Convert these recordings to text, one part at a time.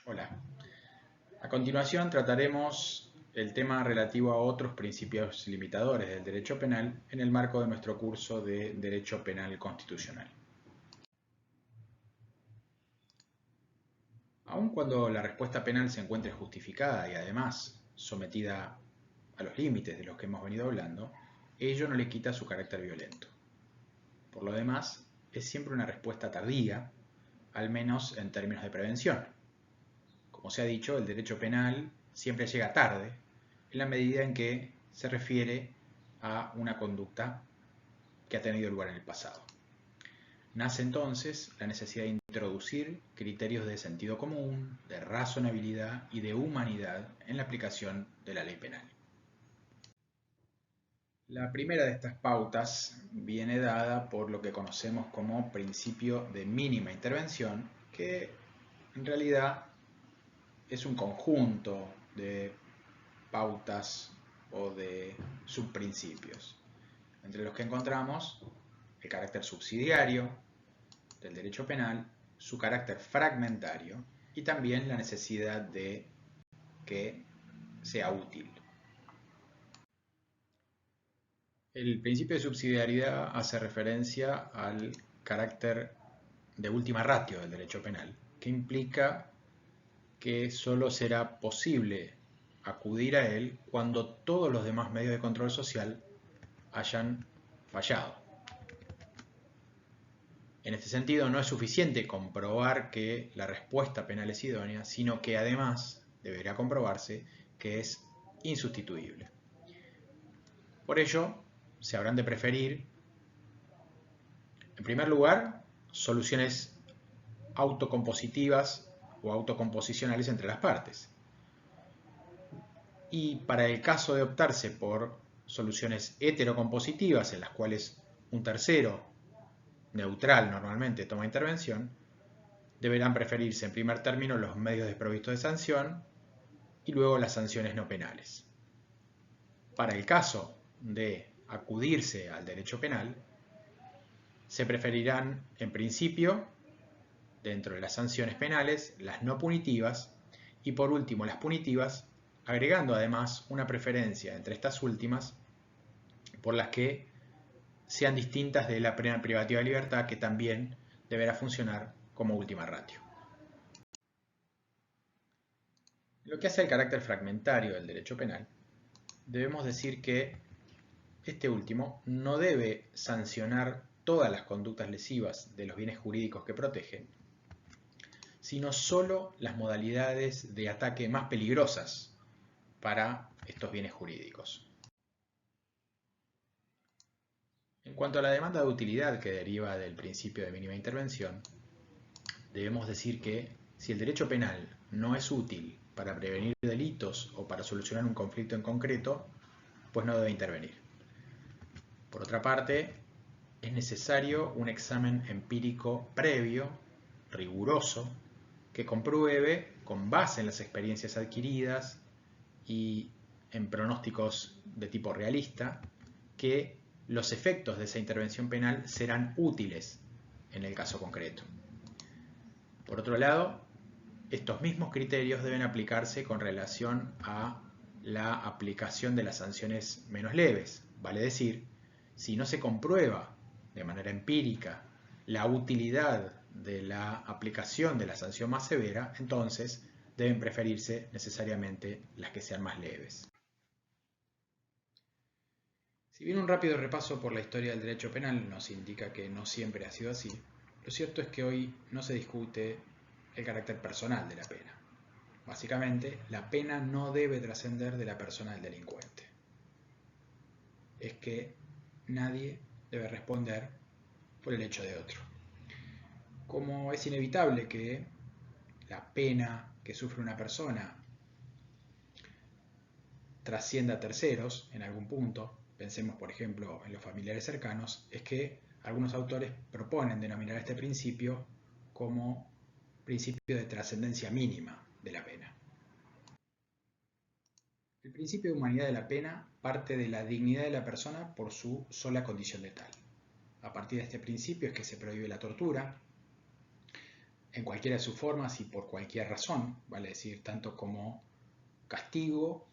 Hola. A continuación trataremos el tema relativo a otros principios limitadores del derecho penal en el marco de nuestro curso de Derecho Penal Constitucional. Aun cuando la respuesta penal se encuentre justificada y además sometida a los límites de los que hemos venido hablando, ello no le quita su carácter violento. Por lo demás, es siempre una respuesta tardía, al menos en términos de prevención. Como se ha dicho, el derecho penal siempre llega tarde, en la medida en que se refiere a una conducta que ha tenido lugar en el pasado. Nace entonces la necesidad de introducir criterios de sentido común, de razonabilidad y de humanidad en la aplicación de la ley penal. La primera de estas pautas viene dada por lo que conocemos como principio de mínima intervención, que en realidad es un conjunto de pautas o de subprincipios, entre los que encontramos el carácter subsidiario del derecho penal, su carácter fragmentario y también la necesidad de que sea útil. El principio de subsidiariedad hace referencia al carácter de última ratio del derecho penal, que implica que solo será posible acudir a él cuando todos los demás medios de control social hayan fallado. En este sentido, no es suficiente comprobar que la respuesta penal es idónea, sino que además deberá comprobarse que es insustituible. Por ello, se habrán de preferir, en primer lugar, soluciones autocompositivas o autocomposicionales entre las partes. Y para el caso de optarse por soluciones heterocompositivas en las cuales un tercero, neutral normalmente, toma intervención, deberán preferirse en primer término los medios desprovistos de sanción y luego las sanciones no penales. Para el caso de acudirse al derecho penal, se preferirán en principio, dentro de las sanciones penales, las no punitivas y por último las punitivas, agregando además una preferencia entre estas últimas por las que sean distintas de la pena privativa de libertad, que también deberá funcionar como última ratio. En lo que hace al carácter fragmentario del derecho penal, debemos decir que este último no debe sancionar todas las conductas lesivas de los bienes jurídicos que protege, sino solo las modalidades de ataque más peligrosas para estos bienes jurídicos. En cuanto a la demanda de utilidad que deriva del principio de mínima intervención, debemos decir que si el derecho penal no es útil para prevenir delitos o para solucionar un conflicto en concreto, pues no debe intervenir. Por otra parte, es necesario un examen empírico previo, riguroso, que compruebe, con base en las experiencias adquiridas y en pronósticos de tipo realista, que los efectos de esa intervención penal serán útiles en el caso concreto. Por otro lado, estos mismos criterios deben aplicarse con relación a la aplicación de las sanciones menos leves. Vale decir, si no se comprueba de manera empírica la utilidad de la aplicación de la sanción más severa, entonces deben preferirse necesariamente las que sean más leves. Si bien un rápido repaso por la historia del derecho penal nos indica que no siempre ha sido así, lo cierto es que hoy no se discute el carácter personal de la pena. Básicamente, la pena no debe trascender de la persona del delincuente. Es que nadie debe responder por el hecho de otro. Como es inevitable que la pena que sufre una persona trascienda a terceros en algún punto, pensemos por ejemplo en los familiares cercanos, es que algunos autores proponen denominar este principio como principio de trascendencia mínima de la pena. El principio de humanidad de la pena parte de la dignidad de la persona por su sola condición de tal. A partir de este principio es que se prohíbe la tortura, en cualquiera de sus formas y por cualquier razón, vale decir, tanto como castigo,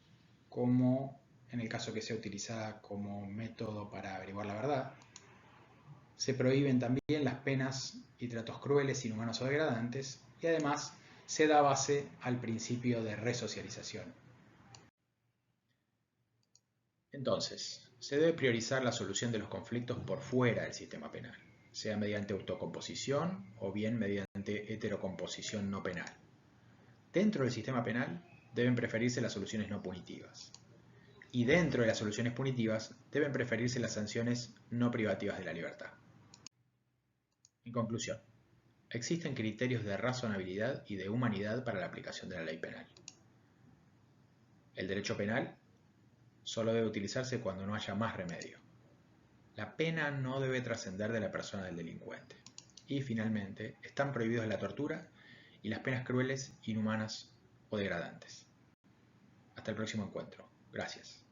como en el caso que sea utilizada como método para averiguar la verdad. Se prohíben también las penas y tratos crueles, inhumanos o degradantes, y además se da base al principio de resocialización. Entonces, se debe priorizar la solución de los conflictos por fuera del sistema penal, sea mediante autocomposición o bien mediante heterocomposición no penal. Dentro del sistema penal deben preferirse las soluciones no punitivas. Y dentro de las soluciones punitivas deben preferirse las sanciones no privativas de la libertad. En conclusión, existen criterios de razonabilidad y de humanidad para la aplicación de la ley penal. El derecho penal solo debe utilizarse cuando no haya más remedio. La pena no debe trascender de la persona del delincuente. Y finalmente, están prohibidos la tortura y las penas crueles, inhumanas o degradantes. Hasta el próximo encuentro. Gracias.